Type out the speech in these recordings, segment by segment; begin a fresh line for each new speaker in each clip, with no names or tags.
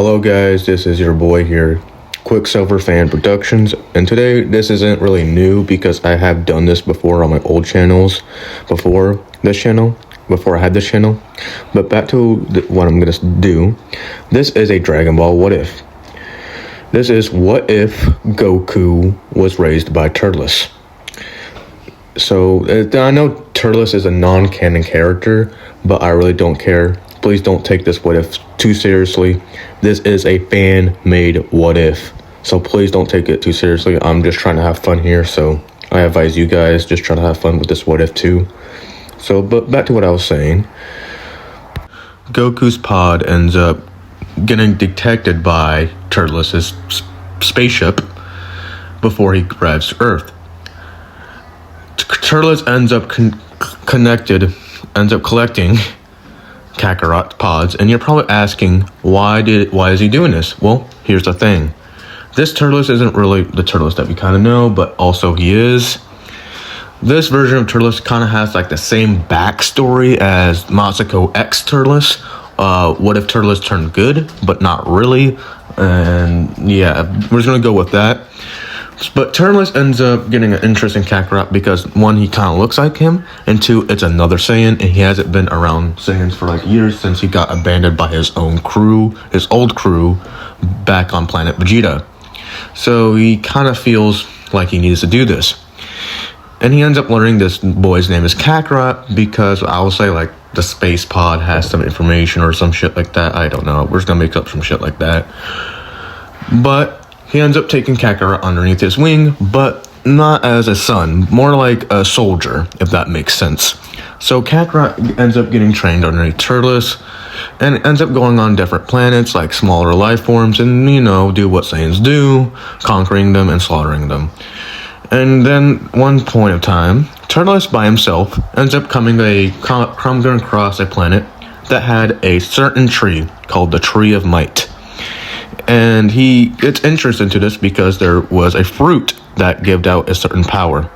Hello guys, this is your boy here, Quicksilver Fan Productions, and today this isn't really new because I have done this before on my old channels, before I had this channel, but back to what I'm gonna do. This is a Dragon Ball What If. This is what if Goku was raised by Turles. So I know Turles is a non-canon character, but I really don't care. Please don't take this what if too seriously. This is a fan-made what if, so please don't take it too seriously. I'm just trying to have fun here, so I advise you guys just try to have fun with this what if too. So, but back to what I was saying. Goku's pod ends up getting detected by Turles' spaceship before he arrives to Earth. Turles ends up collecting Kakarot pods, and you're probably asking why is he doing this? Well, here's the thing. This Turles isn't really the Turles that we kind of know, but also he is. This version of Turles kind of has like the same backstory as Masako X Turles. What if Turles turned good, but not really? And yeah, we're just gonna go with that. But Turles ends up getting an interest in Kakarot because one, he kind of looks like him, and two, it's another Saiyan, and he hasn't been around Saiyans for like years since he got abandoned by his own crew, his old crew, back on planet Vegeta. So he kind of feels like he needs to do this. And he ends up learning this boy's name is Kakarot because I will say like the space pod has some information or some shit like that. I don't know. We're just gonna make up some shit like that. But he ends up taking Kakarot underneath his wing, but not as a son, more like a soldier, if that makes sense. So Kakarot ends up getting trained underneath Turles, and ends up going on different planets, like smaller life forms, and, do what Saiyans do, conquering them and slaughtering them. And then, one point of time, Turles by himself ends up coming across a planet that had a certain tree called the Tree of Might. And he gets interested into this because there was a fruit that gave out a certain power.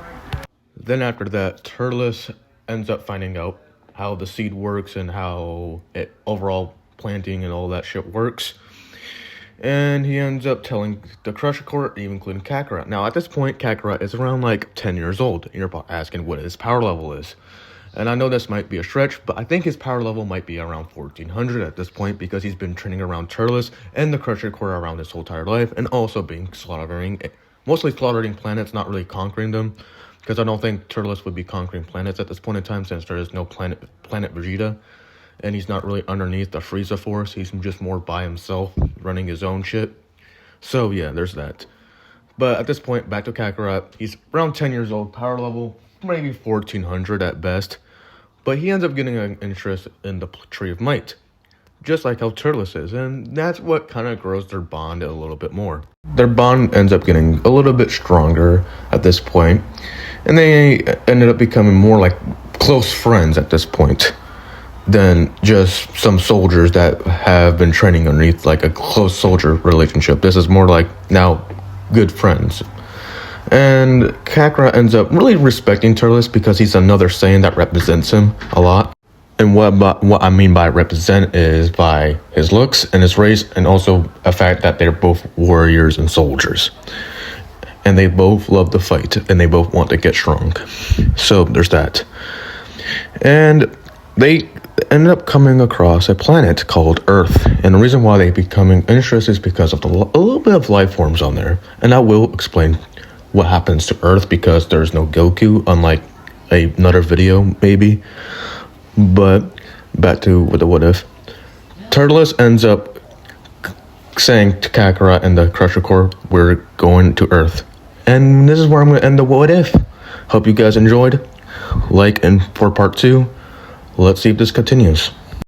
Then after that, Turles ends up finding out how the seed works and how overall planting and all that shit works. And he ends up telling the Crusher Corps, even including Kakarot. Now at this point, Kakarot is around like 10 years old. And you're asking what his power level is. And I know this might be a stretch, but I think his power level might be around 1400 at this point because he's been training around Turles and the Crusher Corps around his whole entire life, and also mostly slaughtering planets, not really conquering them, because I don't think Turles would be conquering planets at this point in time since there is no planet Vegeta, and he's not really underneath the Frieza Force. He's just more by himself, running his own shit. So yeah, there's that. But at this point, back to Kakarot. He's around 10 years old, power level maybe 1400 at best. But he ends up getting an interest in the Tree of Might, just like how Turles is, and that's what kind of grows their bond a little bit more. Their bond ends up getting a little bit stronger at this point, and they ended up becoming more like close friends at this point than just some soldiers that have been training underneath like a close soldier relationship. This is more like now good friends. And Kakarot ends up really respecting Turles because he's another Saiyan that represents him a lot. And what I mean by represent is by his looks and his race, and also a fact that they're both warriors and soldiers. And they both love to fight, and they both want to get strong. So there's that. And they ended up coming across a planet called Earth. And the reason why they becoming interested is because of a little bit of life forms on there. And I will explain what happens to Earth because there's no Goku, unlike another video maybe. But back to the what if. Turles ends up saying to Kakarot and the Crusher Corps, we're going to Earth. And this is where I'm going to end the what if. Hope you guys enjoyed. Like and for part 2. Let's see if this continues.